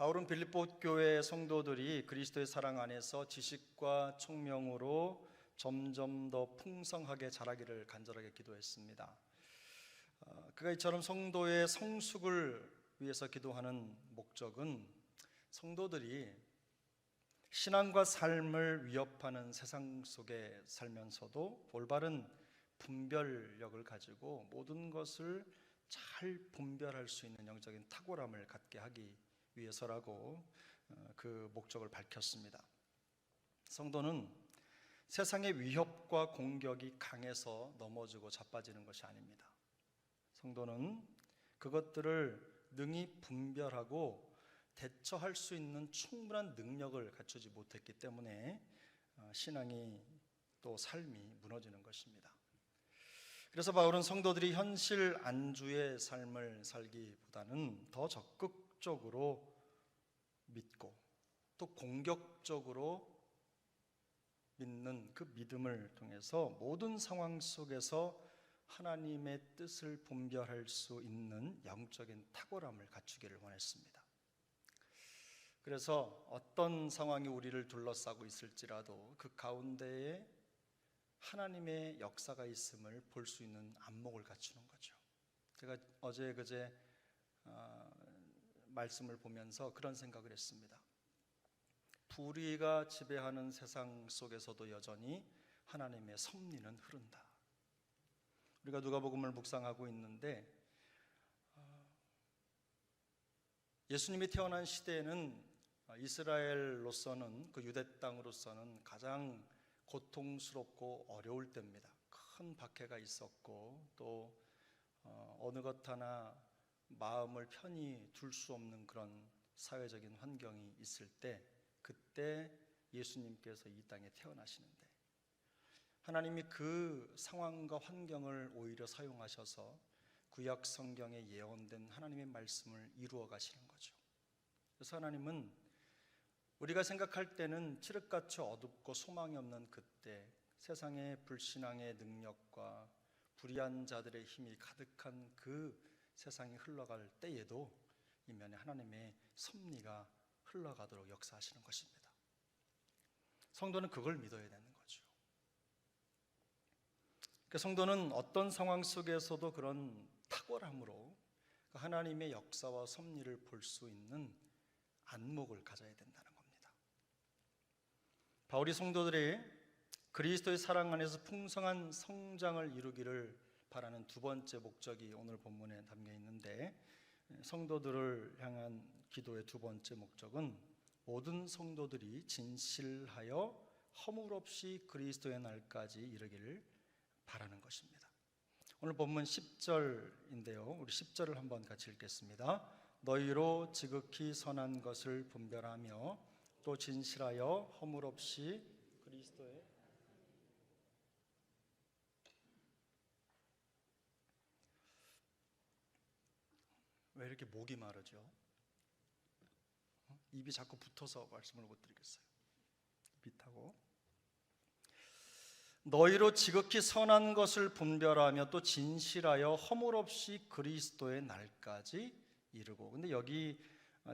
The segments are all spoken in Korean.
바울은 빌립보 교회 성도들이 그리스도의 사랑 안에서 지식과 총명으로 점점 더 풍성하게 자라기를 간절하게 기도했습니다. 그가 이처럼 성도의 성숙을 위해서 기도하는 목적은 성도들이 신앙과 삶을 위협하는 세상 속에 살면서도 올바른 분별력을 가지고 모든 것을 잘 분별할 수 있는 영적인 탁월함을 갖게 하기 위해서라고 그 목적을 밝혔습니다. 성도는 세상의 위협과 공격이 강해서 넘어지고 자빠지는 것이 아닙니다. 성도는 그것들을 능히 분별하고 대처할 수 있는 충분한 능력을 갖추지 못했기 때문에 신앙이 또 삶이 무너지는 것입니다. 그래서 바울은 성도들이 현실 안주의 삶을 살기보다는 더 적극적으로 믿고 또 공격적으로 믿는 그 믿음을 통해서 모든 상황 속에서 하나님의 뜻을 분별할 수 있는 영적인 탁월함을 갖추기를 원했습니다. 그래서 어떤 상황이 우리를 둘러싸고 있을지라도 그 가운데에 하나님의 역사가 있음을 볼 수 있는 안목을 갖추는 거죠. 제가 어제 그제 말씀을 보면서 그런 생각을 했습니다. 불의가 지배하는 세상 속에서도 여전히 하나님의 섭리는 흐른다. 우리가 누가복음을 묵상하고 있는데 예수님이 태어난 시대에는 이스라엘로서는 그 유대 땅으로서는 가장 고통스럽고 어려울 때입니다. 큰 박해가 있었고 또 어느 것 하나 마음을 편히 둘 수 없는 그런 사회적인 환경이 있을 때 그때 예수님께서 이 땅에 태어나시는데 하나님이 그 상황과 환경을 오히려 사용하셔서 구약 성경에 예언된 하나님의 말씀을 이루어 가시는 거죠. 그래서 하나님은 우리가 생각할 때는 칠흑같이 어둡고 소망이 없는 그때 세상의 불신앙의 능력과 불의한 자들의 힘이 가득한 그 세상이 흘러갈 때에도 이면에 하나님의 섭리가 흘러가도록 역사하시는 것입니다. 성도는 그걸 믿어야 되는 거죠. 그 성도는 어떤 상황 속에서도 그런 탁월함으로 하나님의 역사와 섭리를 볼 수 있는 안목을 가져야 된다는 겁니다. 바울이 성도들이 그리스도의 사랑 안에서 풍성한 성장을 이루기를 바라는 두 번째 목적이 오늘 본문에 담겨 있는데 성도들을 향한 기도의 두 번째 목적은 모든 성도들이 진실하여 허물 없이 그리스도의 날까지 이르기를 바라는 것입니다. 오늘 본문 10절인데요. 우리 10절을 한번 같이 읽겠습니다. 너희로 지극히 선한 것을 분별하며 또 진실하여 허물 없이 그리스도의 왜 이렇게 목이 마르죠? 입이 자꾸 붙어서 말씀을 못 드리겠어요. 입이 타고 너희로 지극히 선한 것을 분별하며 또 진실하여 허물 없이 그리스도의 날까지 이르고. 근데 여기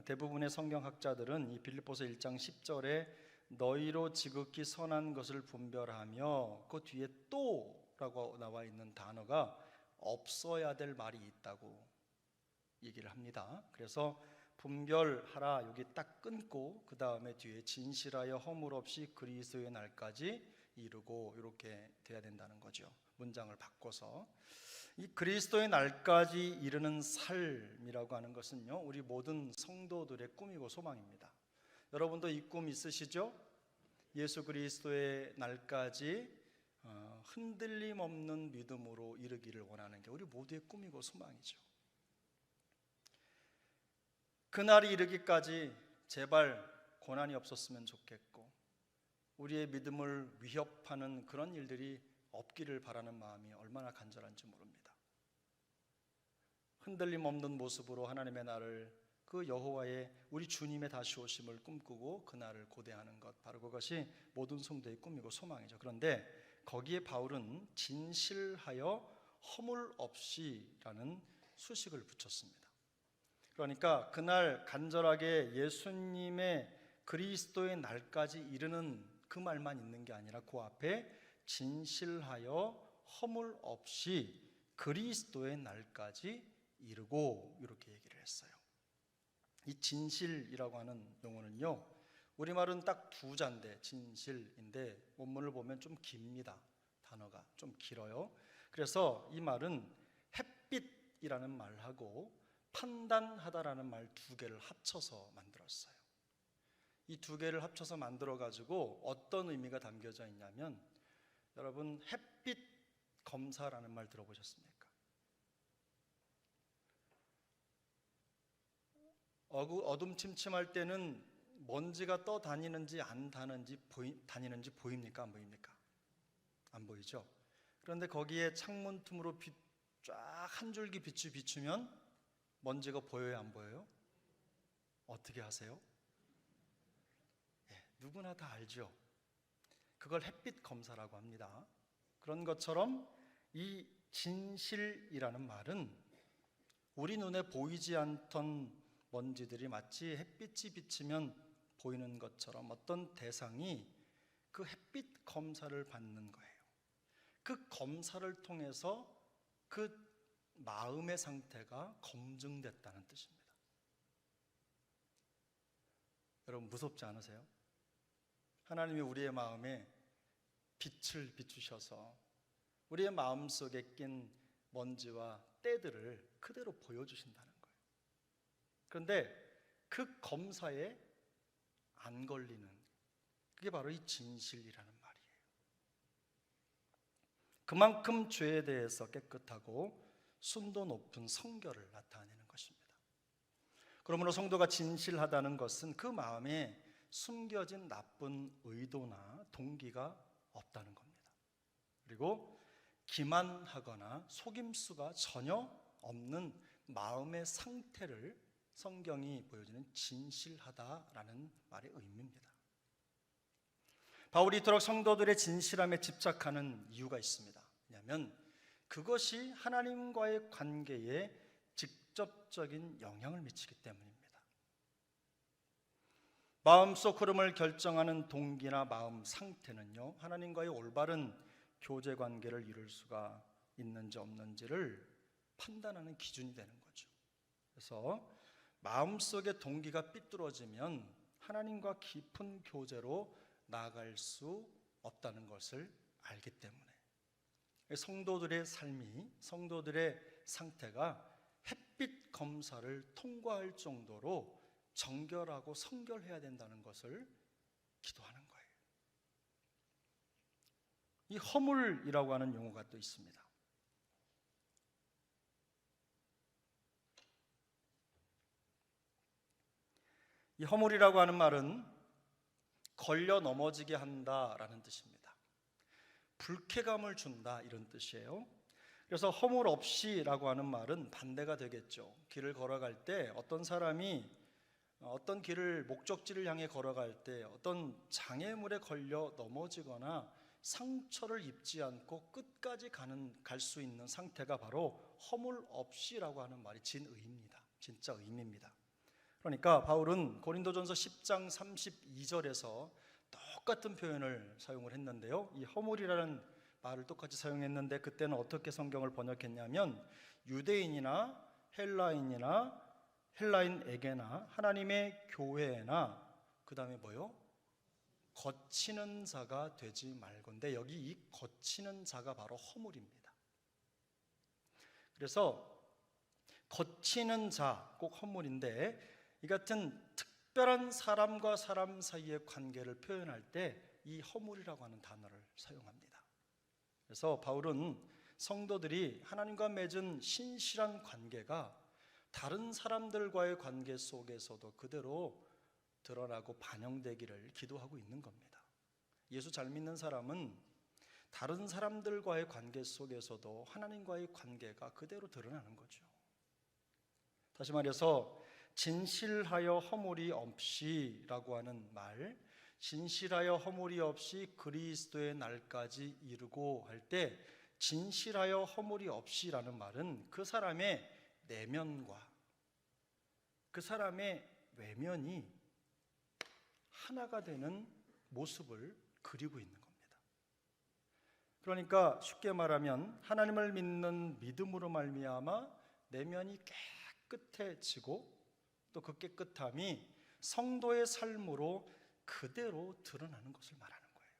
대부분의 성경학자들은 이 빌립보서 1장 10절에 너희로 지극히 선한 것을 분별하며 그 뒤에 또라고 나와 있는 단어가 없어야 될 말이 있다고 얘기를 합니다. 그래서 분별하라 여기 딱 끊고 그 다음에 뒤에 진실하여 허물 없이 그리스도의 날까지 이루고 이렇게 돼야 된다는 거죠. 문장을 바꿔서 이 그리스도의 날까지 이르는 삶이라고 하는 것은요 우리 모든 성도들의 꿈이고 소망입니다. 여러분도 이 꿈 있으시죠? 예수 그리스도의 날까지 흔들림 없는 믿음으로 이르기를 원하는 게 우리 모두의 꿈이고 소망이죠. 그날이 이르기까지 제발 고난이 없었으면 좋겠고 우리의 믿음을 위협하는 그런 일들이 없기를 바라는 마음이 얼마나 간절한지 모릅니다. 흔들림 없는 모습으로 하나님의 날을 그 여호와의 우리 주님의 다시 오심을 꿈꾸고 그 날을 고대하는 것, 바로 그것이 모든 성도의 꿈이고 소망이죠. 그런데 거기에 바울은 진실하여 허물 없이라는 수식을 붙였습니다. 그러니까 그날 간절하게 예수님의 그리스도의 날까지 이르는 그 말만 있는 게 아니라 그 앞에 진실하여 허물 없이 그리스도의 날까지 이르고, 이렇게 얘기를 했어요. 이 진실이라고 하는 용어는요, 우리말은 딱 두 자인데 진실인데 원문을 보면 좀 깁니다. 단어가 좀 길어요. 그래서 이 말은 햇빛이라는 말하고 판단하다라는 말 두 개를 합쳐서 만들었어요. 이 두 개를 합쳐서 만들어 가지고 어떤 의미가 담겨져 있냐면, 여러분 햇빛 검사라는 말 들어보셨습니까? 어둠침침할 때는 먼지가 떠다니는지 안 다니는지 보입니까? 안 보입니까? 안 보이죠? 그런데 거기에 창문 틈으로 쫙 한 줄기 빛이 비추면 먼지가 보여요? 안 보여요? 어떻게 하세요? 누구나 다 알죠? 그걸 햇빛 검사라고 합니다. 그런 것처럼 이 진실이라는 말은 우리 눈에 보이지 않던 먼지들이 마치 햇빛이 비치면 보이는 것처럼 어떤 대상이 그 햇빛 검사를 받는 거예요. 그 검사를 통해서 그 마음의 상태가 검증됐다는 뜻입니다. 여러분 무섭지 않으세요? 하나님이 우리의 마음에 빛을 비추셔서 우리의 마음속에 낀 먼지와 때들을 그대로 보여주신다는 거예요. 그런데 그 검사에 안 걸리는, 그게 바로 이 진실이라는 말이에요. 그만큼 죄에 대해서 깨끗하고 순도 높은 성결을 나타내는 것입니다. 그러므로 성도가 진실하다는 것은 그 마음에 숨겨진 나쁜 의도나 동기가 없다는 겁니다. 그리고 기만하거나 속임수가 전혀 없는 마음의 상태를 성경이 보여주는 진실하다라는 말의 의미입니다. 바울이 이토록 성도들의 진실함에 집착하는 이유가 있습니다. 왜냐하면 그것이 하나님과의 관계에 직접적인 영향을 미치기 때문입니다. 마음속 흐름을 결정하는 동기나 마음 상태는요, 하나님과의 올바른 교제 관계를 이룰 수가 있는지 없는지를 판단하는 기준이 되는 거죠. 그래서 마음속의 동기가 삐뚤어지면 하나님과 깊은 교제로 나아갈 수 없다는 것을 알기 때문에 성도들의 삶이, 성도들의 상태가 햇빛 검사를 통과할 정도로 정결하고 성결해야 된다는 것을 기도하는 거예요. 이 허물이라고 하는 용어가 또 있습니다. 이 허물이라고 하는 말은 걸려 넘어지게 한다라는 뜻입니다. 불쾌감을 준다, 이런 뜻이에요. 그래서 허물 없이라고 하는 말은 반대가 되겠죠. 길을 걸어갈 때 어떤 사람이 어떤 길을, 목적지를 향해 걸어갈 때 어떤 장애물에 걸려 넘어지거나 상처를 입지 않고 끝까지 갈 수 있는 상태가 바로 허물 없이라고 하는 말이 진의입니다. 진짜 의미입니다. 그러니까 바울은 고린도전서 10장 32절에서 똑같은 표현을 사용을 했는데요, 이 허물이라는 말을 똑같이 사용했는데 그때는 어떻게 성경을 번역했냐면, 유대인이나 헬라인에게나 하나님의 교회나 그 다음에 뭐요? 거치는 자가 되지 말건대. 여기 이 거치는 자가 바로 허물입니다. 그래서 거치는 자, 꼭 허물인데, 이 같은 특별한 사람과 사람 사이의 관계를 표현할 때 이 허물이라고 하는 단어를 사용합니다. 그래서 바울은 성도들이 하나님과 맺은 신실한 관계가 다른 사람들과의 관계 속에서도 그대로 드러나고 반영되기를 기도하고 있는 겁니다. 예수 잘 믿는 사람은 다른 사람들과의 관계 속에서도 하나님과의 관계가 그대로 드러나는 거죠. 다시 말해서 진실하여 허물이 없이라고 하는 말, 진실하여 허물이 없이 그리스도의 날까지 이루고 할 때, 진실하여 허물이 없이라는 말은 그 사람의 내면과 그 사람의 외면이 하나가 되는 모습을 그리고 있는 겁니다. 그러니까 쉽게 말하면 하나님을 믿는 믿음으로 말미암아 내면이 깨끗해지고 또 그 깨끗함이 성도의 삶으로 그대로 드러나는 것을 말하는 거예요.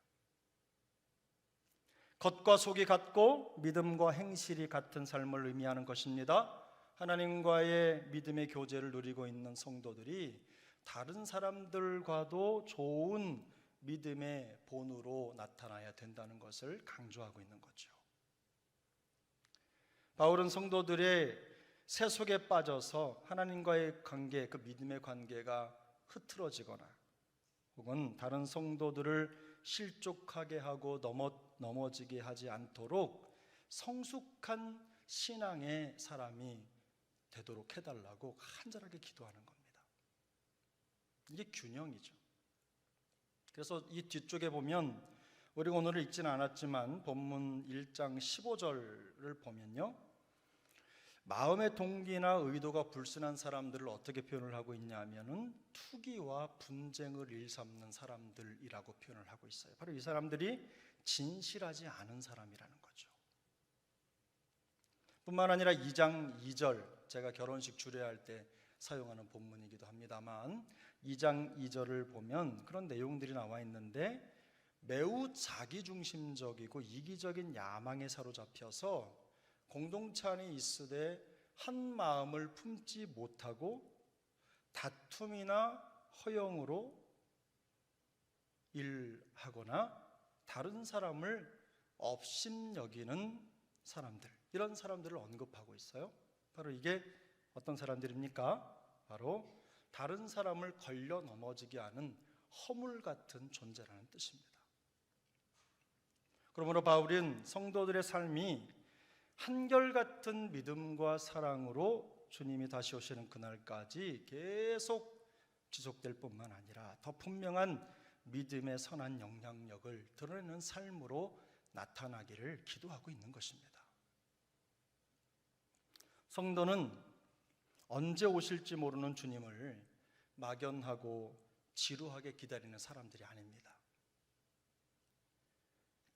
겉과 속이 같고 믿음과 행실이 같은 삶을 의미하는 것입니다. 하나님과의 믿음의 교제를 누리고 있는 성도들이 다른 사람들과도 좋은 믿음의 본으로 나타나야 된다는 것을 강조하고 있는 거죠. 바울은 성도들의 세속에 빠져서 하나님과의 관계, 그 믿음의 관계가 흐트러지거나 혹은 다른 성도들을 실족하게 하고 넘어지게 하지 않도록 성숙한 신앙의 사람이 되도록 해달라고 간절하게 기도하는 겁니다. 이게 균형이죠. 그래서 이 뒤쪽에 보면 우리가 오늘 읽지는 않았지만 본문 1장 15절을 보면요, 마음의 동기나 의도가 불순한 사람들을 어떻게 표현을 하고 있냐 하면은 투기와 분쟁을 일삼는 사람들이라고 표현을 하고 있어요. 바로 이 사람들이 진실하지 않은 사람이라는 거죠. 뿐만 아니라 2장 2절, 제가 결혼식 주례할 때 사용하는 본문이기도 합니다만 2장 2절을 보면 그런 내용들이 나와 있는데, 매우 자기중심적이고 이기적인 야망에 사로잡혀서 공동체 안에 있으되 한 마음을 품지 못하고 다툼이나 허영으로 일하거나 다른 사람을 업신여기는 사람들, 이런 사람들을 언급하고 있어요. 바로 이게 어떤 사람들입니까? 바로 다른 사람을 걸려 넘어지게 하는 허물 같은 존재라는 뜻입니다. 그러므로 바울은 성도들의 삶이 한결같은 믿음과 사랑으로 주님이 다시 오시는 그날까지 계속 지속될 뿐만 아니라 더 분명한 믿음의 선한 영향력을 드러내는 삶으로 나타나기를 기도하고 있는 것입니다. 성도는 언제 오실지 모르는 주님을 막연하고 지루하게 기다리는 사람들이 아닙니다.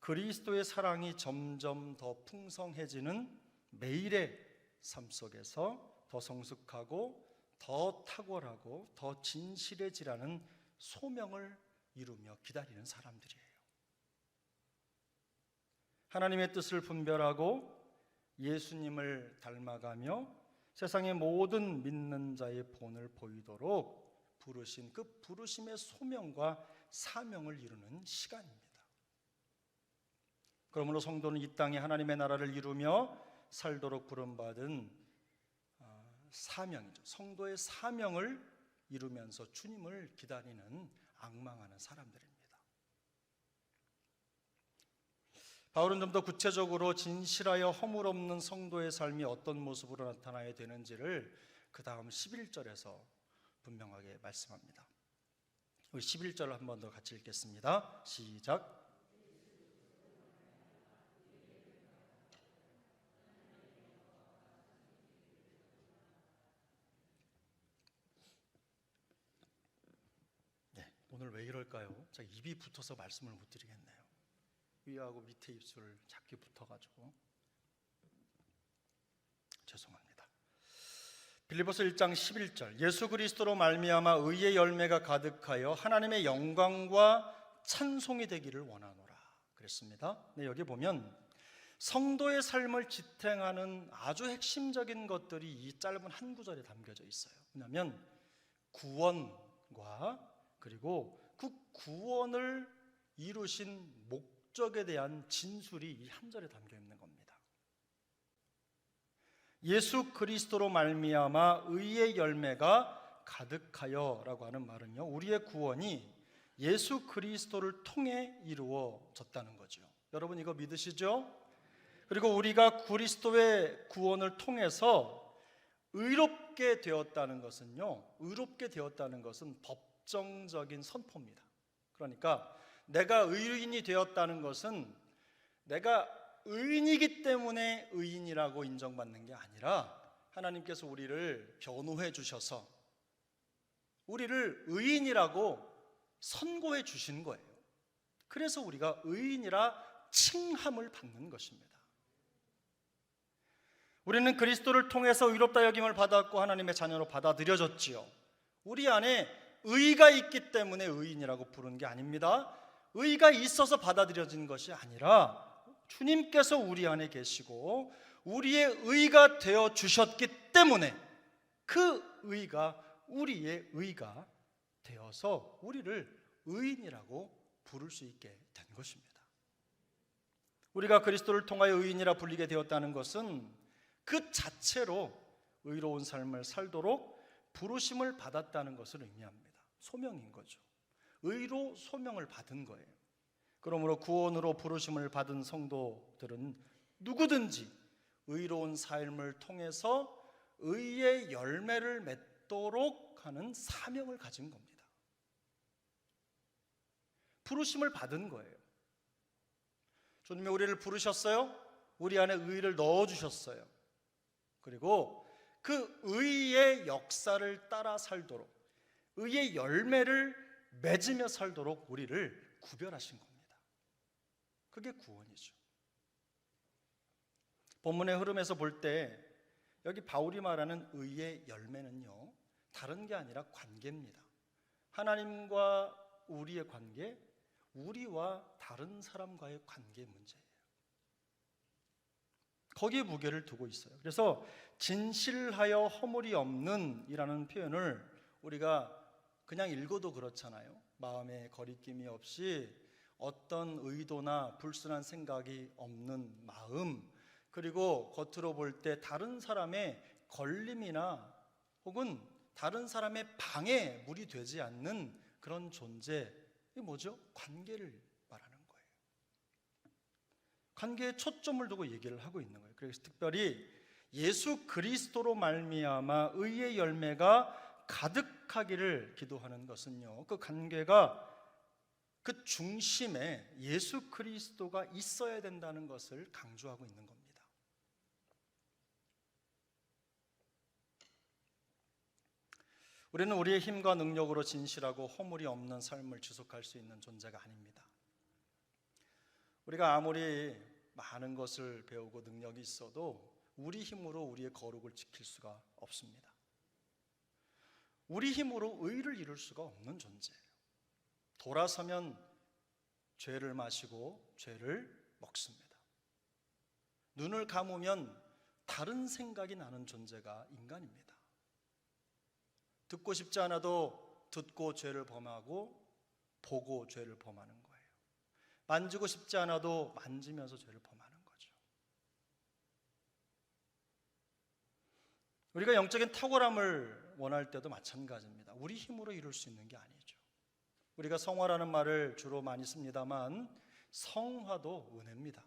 그리스도의 사랑이 점점 더 풍성해지는 매일의 삶 속에서 더 성숙하고 더 탁월하고 더 진실해지라는 소명을 이루며 기다리는 사람들이에요. 하나님의 뜻을 분별하고 예수님을 닮아가며 세상의 모든 믿는 자의 본을 보이도록 부르신 그 부르심의 소명과 사명을 이루는 시간입니다. 그러므로 성도는 이 땅에 하나님의 나라를 이루며 살도록 부름받은 사명이죠. 성도의 사명을 이루면서 주님을 기다리는 앙망하는 사람들입니다. 바울은 좀 더 구체적으로 진실하여 허물 없는 성도의 삶이 어떤 모습으로 나타나야 되는지를 그 다음 11절에서 분명하게 말씀합니다. 우리 11절을 한 번 더 같이 읽겠습니다. 시작. 오늘 왜 이럴까요? 제가 입이 붙어서 말씀을 못 드리겠네요. 위하고 밑에 입술 작게 붙어가지고 죄송합니다. 빌립보서 1장 11절, 예수 그리스도로 말미암아 의의 열매가 가득하여 하나님의 영광과 찬송이 되기를 원하노라 그랬습니다. 네, 여기 보면 성도의 삶을 지탱하는 아주 핵심적인 것들이 이 짧은 한 구절에 담겨져 있어요. 왜냐하면 구원과 그리고 그 구원을 이루신 목적에 대한 진술이 이 한 절에 담겨 있는 겁니다. 예수 그리스도로 말미암아 의의 열매가 가득하여라고 하는 말은요, 우리의 구원이 예수 그리스도를 통해 이루어졌다는 거죠. 여러분 이거 믿으시죠? 그리고 우리가 그리스도의 구원을 통해서 의롭게 되었다는 것은요, 의롭게 되었다는 것은 법정적인 선포입니다. 그러니까 내가 의인이 되었다는 것은 내가 의인이기 때문에 의인이라고 인정받는 게 아니라 하나님께서 우리를 변호해 주셔서 우리를 의인이라고 선고해 주신 거예요. 그래서 우리가 의인이라 칭함을 받는 것입니다. 우리는 그리스도를 통해서 의롭다 여김을 받았고 하나님의 자녀로 받아들여졌지요. 우리 안에 의가 있기 때문에 의인이라고 부르는 게 아닙니다. 의가 있어서 받아들여진 것이 아니라 주님께서 우리 안에 계시고 우리의 의가 되어 주셨기 때문에 그 의가 우리의 의가 되어서 우리를 의인이라고 부를 수 있게 된 것입니다. 우리가 그리스도를 통하여 의인이라 불리게 되었다는 것은 그 자체로 의로운 삶을 살도록 부르심을 받았다는 것을 의미합니다. 소명인 거죠. 의로 소명을 받은 거예요. 그러므로 구원으로 부르심을 받은 성도들은 누구든지 의로운 삶을 통해서 의의 열매를 맺도록 하는 사명을 가진 겁니다. 부르심을 받은 거예요. 주님이 우리를 부르셨어요. 우리 안에 의를 넣어주셨어요. 그리고 그 의의 역사를 따라 살도록, 의의 열매를 맺으며 살도록 우리를 구별하신 겁니다. 그게 구원이죠. 본문의 흐름에서 볼 때 여기 바울이 말하는 의의 열매는요, 다른 게 아니라 관계입니다. 하나님과 우리의 관계, 우리와 다른 사람과의 관계 문제예요. 거기에 무게를 두고 있어요. 그래서 진실하여 허물이 없는 이라는 표현을 우리가 그냥 읽어도 그렇잖아요. 마음에 거리낌이 없이 어떤 의도나 불순한 생각이 없는 마음, 그리고 겉으로 볼 때 다른 사람의 걸림이나 혹은 다른 사람의 방해물이 되지 않는 그런 존재, 이게 뭐죠? 관계를 말하는 거예요. 관계에 초점을 두고 얘기를 하고 있는 거예요. 그래서 특별히 예수 그리스도로 말미암아 의의 열매가 가득하기를 기도하는 것은요, 그 관계가 그 중심에 예수 그리스도가 있어야 된다는 것을 강조하고 있는 겁니다. 우리는 우리의 힘과 능력으로 진실하고 허물이 없는 삶을 지속할 수 있는 존재가 아닙니다. 우리가 아무리 많은 것을 배우고 능력이 있어도 우리 힘으로 우리의 거룩을 지킬 수가 없습니다. 우리 힘으로 의를 이룰 수가 없는 존재예요. 돌아서면 죄를 마시고 죄를 먹습니다. 눈을 감으면 다른 생각이 나는 존재가 인간입니다. 듣고 싶지 않아도 듣고 죄를 범하고 보고 죄를 범하는 거예요. 만지고 싶지 않아도 만지면서 죄를 범하는 거죠. 우리가 영적인 탁월함을 원할 때도 마찬가지입니다. 우리 힘으로 이룰 수 있는 게 아니죠. 우리가 성화라는 말을 주로 많이 씁니다만 성화도 은혜입니다.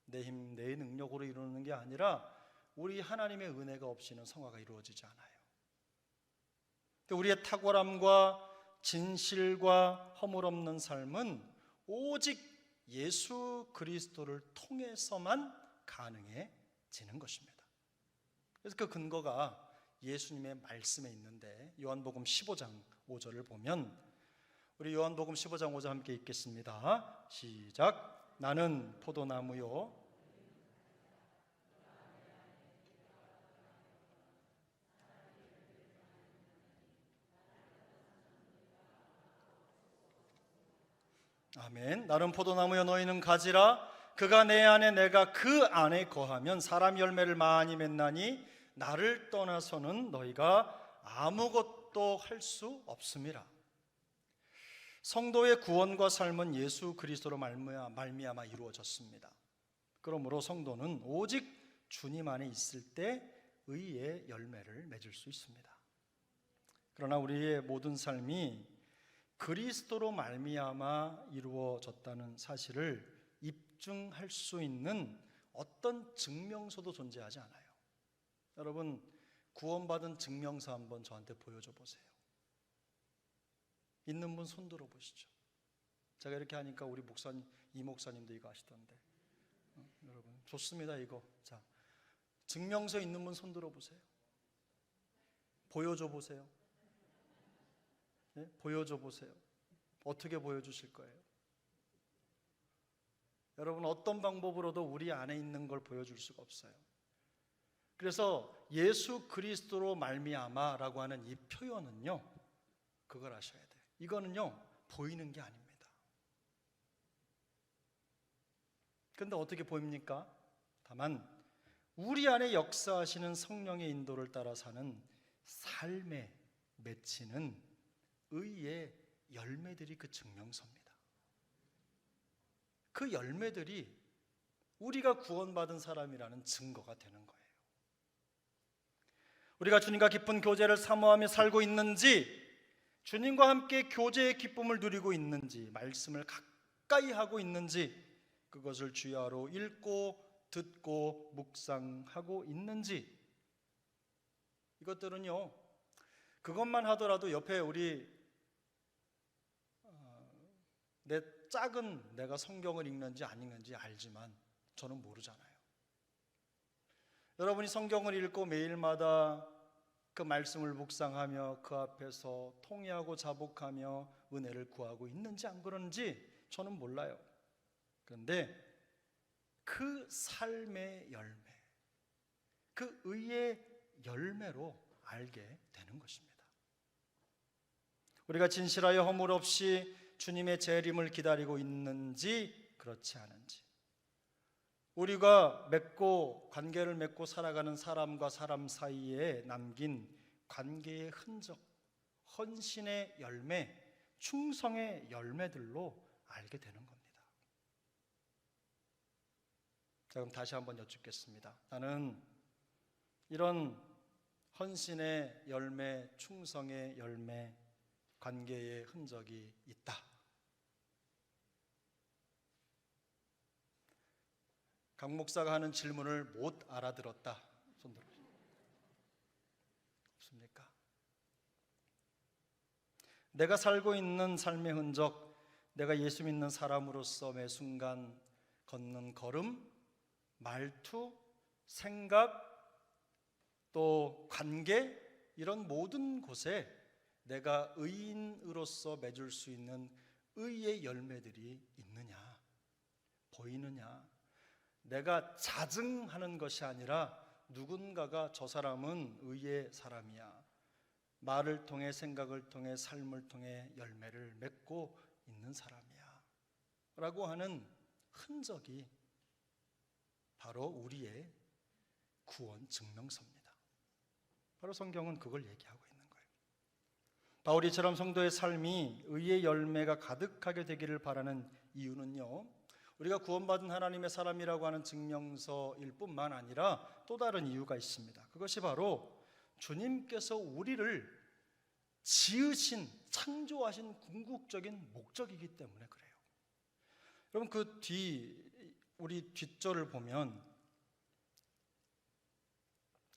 내 힘, 내 능력으로 이루는 게 아니라 우리 하나님의 은혜가 없이는 성화가 이루어지지 않아요. 우리의 탁월함과 진실과 허물 없는 삶은 오직 예수 그리스도를 통해서만 가능해지는 것입니다. 그래서 그 근거가 예수님의 말씀에 있는데 요한복음 15장 5절을 보면 우리 요한복음 15장 5절 함께 읽겠습니다. 시작. 나는 포도나무요 아멘. 나는 포도나무여 너희는 가지라. 그가 내 안에 내가 그 안에 거하면 사람 열매를 많이 맺나니 나를 떠나서는 너희가 아무것도 할 수 없음이라. 성도의 구원과 삶은 예수 그리스도로 말미암아 이루어졌습니다. 그러므로 성도는 오직 주님 안에 있을 때 의의 열매를 맺을 수 있습니다. 그러나 우리의 모든 삶이 그리스도로 말미암아 이루어졌다는 사실을 입증할 수 있는 어떤 증명서도 존재하지 않아요. 여러분, 구원받은 증명서 한번 저한테 보여줘 보세요. 있는 분 손 들어 보시죠. 제가 이렇게 하니까 우리 목사님, 이 목사님도 이거 하시던데. 여러분, 좋습니다 이거. 자, 증명서 있는 분 손 들어 보세요. 보여줘 보세요. 보여줘 보세요. 어떻게 보여주실 거예요? 여러분, 어떤 방법으로도 우리 안에 있는 걸 보여줄 수가 없어요. 그래서 예수 그리스도로 말미암아라고 하는 이 표현은요, 그걸 아셔야 돼요. 이거는요, 보이는 게 아닙니다. 그런데 어떻게 보입니까? 다만 우리 안에 역사하시는 성령의 인도를 따라 사는 삶에 맺히는 의의 열매들이 그 증명서입니다. 그 열매들이 우리가 구원받은 사람이라는 증거가 되는 거예요. 우리가 주님과 깊은 교제를 사모하며 살고 있는지, 주님과 함께 교제의 기쁨을 누리고 있는지, 말씀을 가까이 하고 있는지, 그것을 주야로 읽고 듣고 묵상하고 있는지, 이것들은요, 그것만 하더라도 옆에 우리 내 작은 내가 성경을 읽는지 안 읽는지 알지만 저는 모르잖아요. 여러분이 성경을 읽고 매일마다 그 말씀을 묵상하며 그 앞에서 통회하고 자복하며 은혜를 구하고 있는지 안 그런지 저는 몰라요. 그런데 그 삶의 열매, 그 의의 열매로 알게 되는 것입니다. 우리가 진실하여 허물 없이 주님의 재림을 기다리고 있는지 그렇지 않은지, 우리가 관계를 맺고 살아가는 사람과 사람 사이에 남긴 관계의 흔적, 헌신의 열매, 충성의 열매들로 알게 되는 겁니다. 자, 그럼 다시 한번 여쭙겠습니다. 나는 이런 헌신의 열매, 충성의 열매, 관계의 흔적이 있다. 강 목사가 하는 질문을 못 알아들었다. 손 들어주세요. 없습니까? 내가 살고 있는 삶의 흔적, 내가 예수 믿는 사람으로서 매 순간 걷는 걸음, 말투, 생각, 또 관계, 이런 모든 곳에 내가 의인으로서 맺을 수 있는 의의 열매들이 있느냐, 보이느냐. 내가 자증하는 것이 아니라 누군가가 저 사람은 의의 사람이야, 말을 통해, 생각을 통해, 삶을 통해 열매를 맺고 있는 사람이야 라고 하는 흔적이 바로 우리의 구원 증명서입니다. 바로 성경은 그걸 얘기하고 있는 거예요. 바울이처럼 성도의 삶이 의의 열매가 가득하게 되기를 바라는 이유는요, 우리가 구원받은 하나님의 사람이라고 하는 증명서일 뿐만 아니라 또 다른 이유가 있습니다. 그것이 바로 주님께서 우리를 지으신, 창조하신 궁극적인 목적이기 때문에 그래요. 여러분, 우리 뒷절을 보면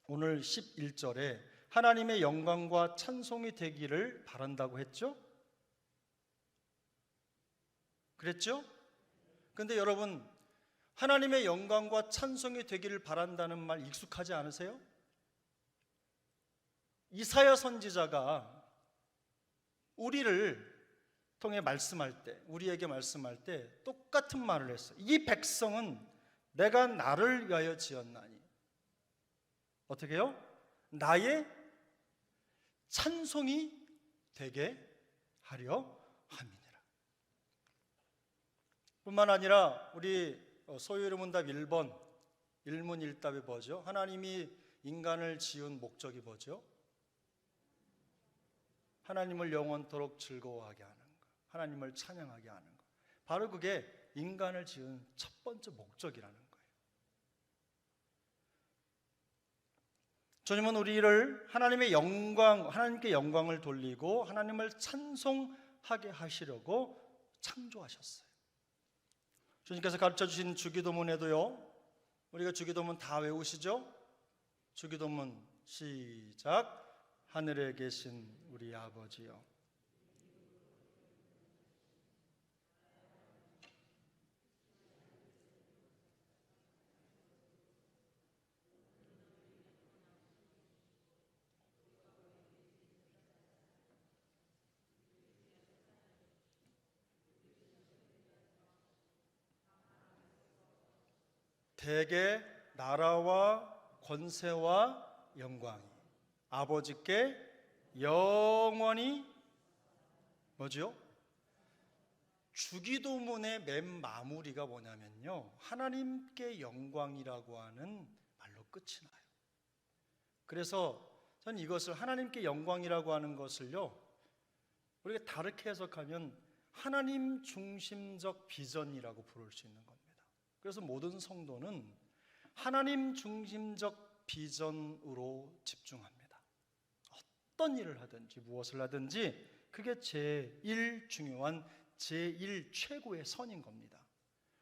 오늘 11절에 하나님의 영광과 찬송이 되기를 바란다고 했죠? 그랬죠? 근데 여러분, 하나님의 영광과 찬송이 되기를 바란다는 말 익숙하지 않으세요? 이사야 선지자가 우리를 통해 말씀할 때, 우리에게 말씀할 때 똑같은 말을 했어요. 이 백성은 내가 나를 위하여 지었나니, 어떻게 해요? 나의 찬송이 되게 하려 함이니라. 뿐만 아니라 우리 소요의문답 1번 일문일답이 뭐죠? 하나님이 인간을 지은 목적이 뭐죠? 하나님을 영원토록 즐거워하게 하는 것, 하나님을 찬양하게 하는 것. 바로 그게 인간을 지은 첫 번째 목적이라는 거예요. 주님은 우리를 하나님께 영광을 돌리고 하나님을 찬송하게 하시려고 창조하셨어요. 주님께서 가르쳐 주신 주기도문에도요, 우리가 주기도문 다 외우시죠? 주기도문 시작. 하늘에 계신 우리 아버지여, 대개 나라와 권세와 영광이 아버지께 영원히 뭐죠? 주기도문의 맨 마무리가 뭐냐면요, 하나님께 영광이라고 하는 말로 끝이 나요. 그래서 저는 이것을 하나님께 영광이라고 하는 것을요, 우리가 다르게 해석하면 하나님 중심적 비전이라고 부를 수 있는 겁니다. 그래서 모든 성도는 하나님 중심적 비전으로 집중합니다. 어떤 일을 하든지 무엇을 하든지 그게 제일 중요한 제일 최고의 선인 겁니다.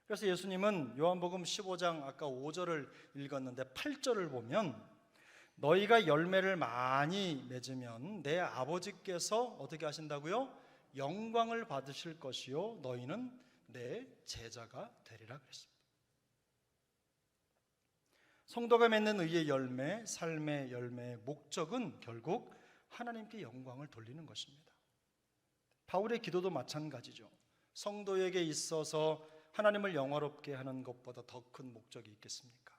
그래서 예수님은 요한복음 15장 아까 5절을 읽었는데 8절을 보면 너희가 열매를 많이 맺으면 내 아버지께서 어떻게 하신다고요? 영광을 받으실 것이요 너희는 내 제자가 되리라 그랬습니다. 성도가 맺는 의의 열매, 삶의 열매의 목적은 결국 하나님께 영광을 돌리는 것입니다. 바울의 기도도 마찬가지죠. 성도에게 있어서 하나님을 영화롭게 하는 것보다 더 큰 목적이 있겠습니까?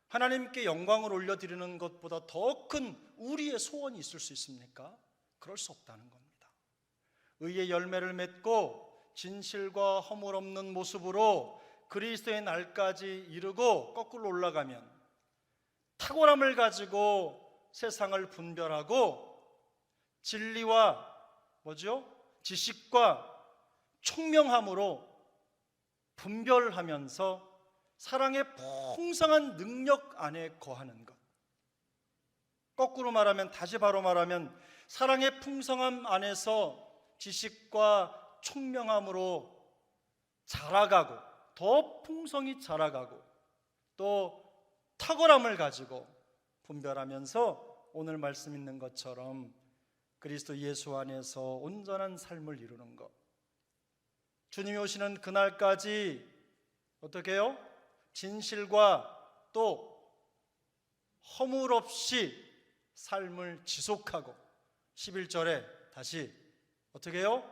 하나님께 영광을 올려드리는 것보다 더 큰 우리의 소원이 있을 수 있습니까? 그럴 수 없다는 겁니다. 의의 열매를 맺고 진실과 허물 없는 모습으로 그리스도의 날까지 이르고 거꾸로 올라가면 탁월함을 가지고 세상을 분별하고 진리와 지식과 총명함으로 분별하면서 사랑의 풍성한 능력 안에 거하는 것. 거꾸로 말하면, 다시 바로 말하면 사랑의 풍성함 안에서 지식과 총명함으로 자라가고 더 풍성히 자라가고 또 탁월함을 가지고 분별하면서 오늘 말씀 있는 것처럼 그리스도 예수 안에서 온전한 삶을 이루는 것. 주님이 오시는 그날까지 어떻게 해요? 진실과 또 허물 없이 삶을 지속하고 11절에 다시 어떻게 해요?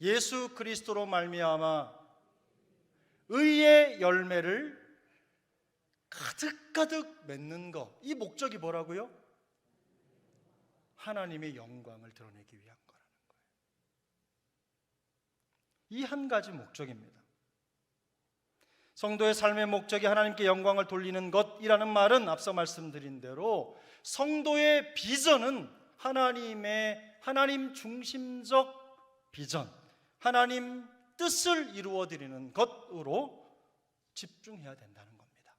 예수 그리스도로 말미암아 의의 열매를 가득가득 맺는 것. 이 목적이 뭐라고요? 하나님의 영광을 드러내기 위한 거라는 거예요. 이 한 가지 목적입니다. 성도의 삶의 목적이 하나님께 영광을 돌리는 것이라는 말은 앞서 말씀드린 대로 성도의 비전은 하나님 중심적 비전, 하나님 뜻을 이루어드리는 것으로 집중해야 된다는 겁니다.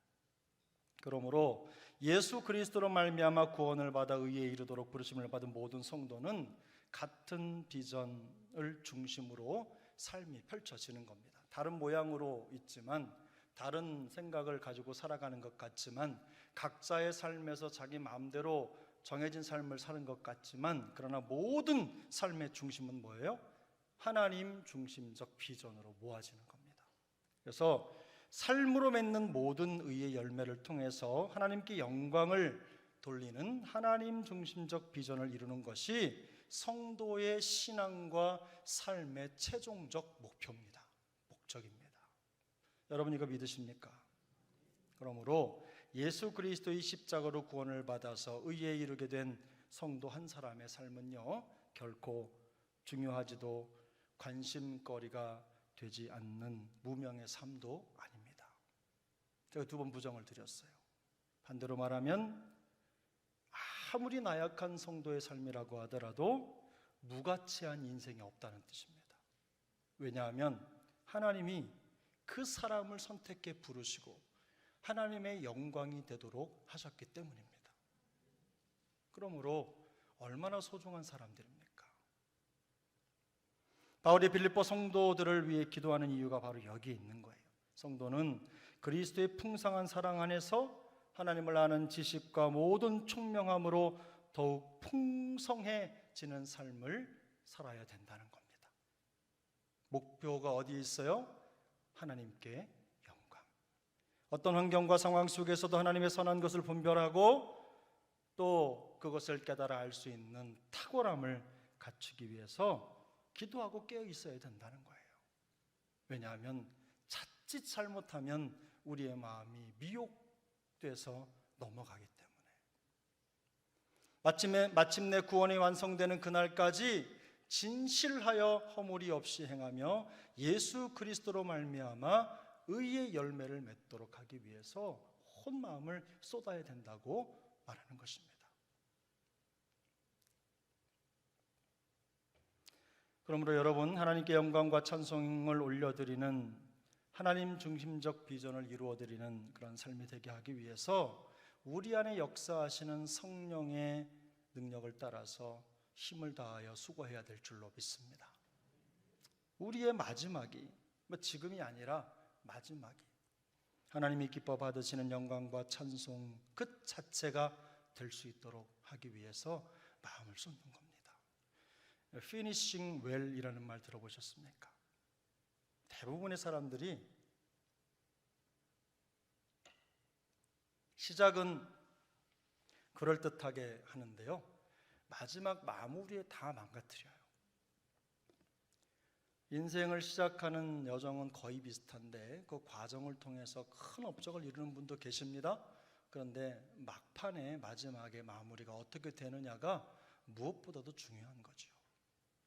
그러므로 예수 그리스도로 말미암아 구원을 받아 의에 이르도록 부르심을 받은 모든 성도는 같은 비전을 중심으로 삶이 펼쳐지는 겁니다. 다른 모양으로 있지만, 다른 생각을 가지고 살아가는 것 같지만, 각자의 삶에서 자기 마음대로 정해진 삶을 사는 것 같지만, 그러나 모든 삶의 중심은 뭐예요? 하나님 중심적 비전으로 모아지는 겁니다. 그래서 삶으로 맺는 모든 의의 열매를 통해서 하나님께 영광을 돌리는 하나님 중심적 비전을 이루는 것이 성도의 신앙과 삶의 최종적 목표입니다. 목적입니다. 여러분 이거 믿으십니까? 그러므로 예수 그리스도의 십자가로 구원을 받아서 의에 이르게 된 성도 한 사람의 삶은요, 결코 중요하지도 관심거리가 되지 않는 무명의 삶도 아닙니다. 제가 두 번 부정을 드렸어요. 반대로 말하면 아무리 나약한 성도의 삶이라고 하더라도 무가치한 인생이 없다는 뜻입니다. 왜냐하면 하나님이 그 사람을 선택해 부르시고 하나님의 영광이 되도록 하셨기 때문입니다. 그러므로 얼마나 소중한 사람들입니까? 바울이 빌립보 성도들을 위해 기도하는 이유가 바로 여기에 있는 거예요. 성도는 그리스도의 풍성한 사랑 안에서 하나님을 아는 지식과 모든 총명함으로 더욱 풍성해지는 삶을 살아야 된다는 겁니다. 목표가 어디에 있어요? 하나님께 영광. 어떤 환경과 상황 속에서도 하나님의 선한 것을 분별하고 또 그것을 깨달아 알 수 있는 탁월함을 갖추기 위해서 기도하고 깨어 있어야 된다는 거예요. 왜냐하면 자칫 잘못하면 우리의 마음이 미혹돼서 넘어가기 때문에 마침내 구원이 완성되는 그날까지 진실하여 허물이 없이 행하며 예수 그리스도로 말미암아 의의 열매를 맺도록 하기 위해서 온 마음을 쏟아야 된다고 말하는 것입니다. 그러므로 여러분, 하나님께 영광과 찬송을 올려드리는 하나님 중심적 비전을 이루어드리는 그런 삶이 되게 하기 위해서 우리 안에 역사하시는 성령의 능력을 따라서 힘을 다하여 수고해야 될 줄로 믿습니다. 우리의 마지막이 지금이 아니라 마지막이 하나님이 기뻐 받으시는 영광과 찬송 그 자체가 될 수 있도록 하기 위해서 마음을 쏟는 겁니다. Finishing well이라는 말 들어보셨습니까? 대부분의 사람들이 시작은 그럴듯하게 하는데요, 마지막 마무리에 다 망가뜨려요. 인생을 시작하는 여정은 거의 비슷한데 그 과정을 통해서 큰 업적을 이루는 분도 계십니다. 그런데 막판에 마지막에 마무리가 어떻게 되느냐가 무엇보다도 중요한 거죠.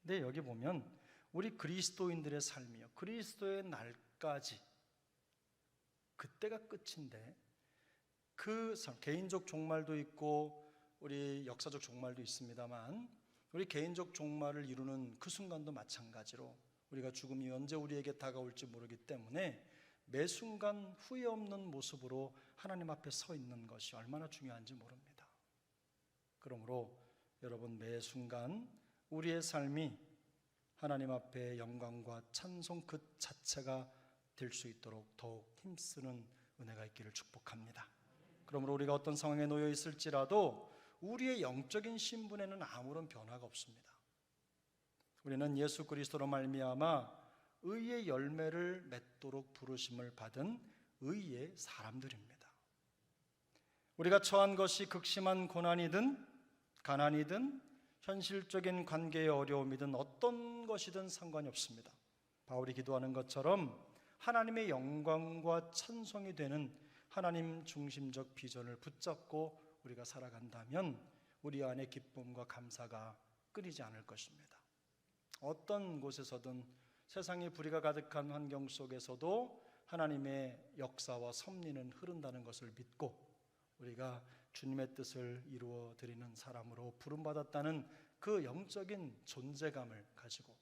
근데 여기 보면 우리 그리스도인들의 삶이요, 그리스도의 날까지 그때가 끝인데 그 개인적 종말도 있고 우리 역사적 종말도 있습니다만 우리 개인적 종말을 이루는 그 순간도 마찬가지로 우리가 죽음이 언제 우리에게 다가올지 모르기 때문에 매 순간 후회 없는 모습으로 하나님 앞에 서 있는 것이 얼마나 중요한지 모릅니다. 그러므로 여러분, 매 순간 우리의 삶이 하나님 앞에 영광과 찬송 그 자체가 될 수 있도록 더욱 힘쓰는 은혜가 있기를 축복합니다. 그러므로 우리가 어떤 상황에 놓여 있을지라도 우리의 영적인 신분에는 아무런 변화가 없습니다. 우리는 예수 그리스도로 말미암아 의의 열매를 맺도록 부르심을 받은 의의 사람들입니다. 우리가 처한 것이 극심한 고난이든 가난이든 현실적인 관계의 어려움이든 어떤 것이든 상관이 없습니다. 바울이 기도하는 것처럼 하나님의 영광과 찬송이 되는 하나님 중심적 비전을 붙잡고 우리가 살아간다면 우리 안에 기쁨과 감사가 끊이지 않을 것입니다. 어떤 곳에서든 세상의 불의가 가득한 환경 속에서도 하나님의 역사와 섭리는 흐른다는 것을 믿고 우리가 주님의 뜻을 이루어 드리는 사람으로 부름받았다는 그 영적인 존재감을 가지고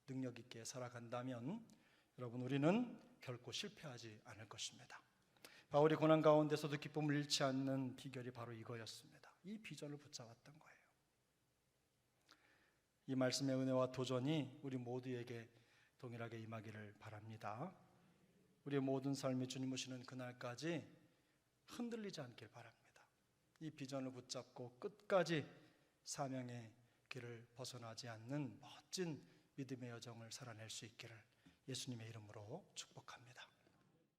능력 있게 살아간다면 여러분, 우리는 결코 실패하지 않을 것입니다. 바울이 고난 가운데서도 기쁨을 잃지 않는 비결이 바로 이거였습니다. 이 비전을 붙잡았던 거예요. 이 말씀의 은혜와 도전이 우리 모두에게 동일하게 임하기를 바랍니다. 우리의 모든 삶이 주님 오시는 그날까지 흔들리지 않길 바랍니다. 이 비전을 붙잡고 끝까지 사명의 길을 벗어나지 않는 멋진 믿음의 여정을 살아낼 수 있기를 예수님의 이름으로 축복합니다.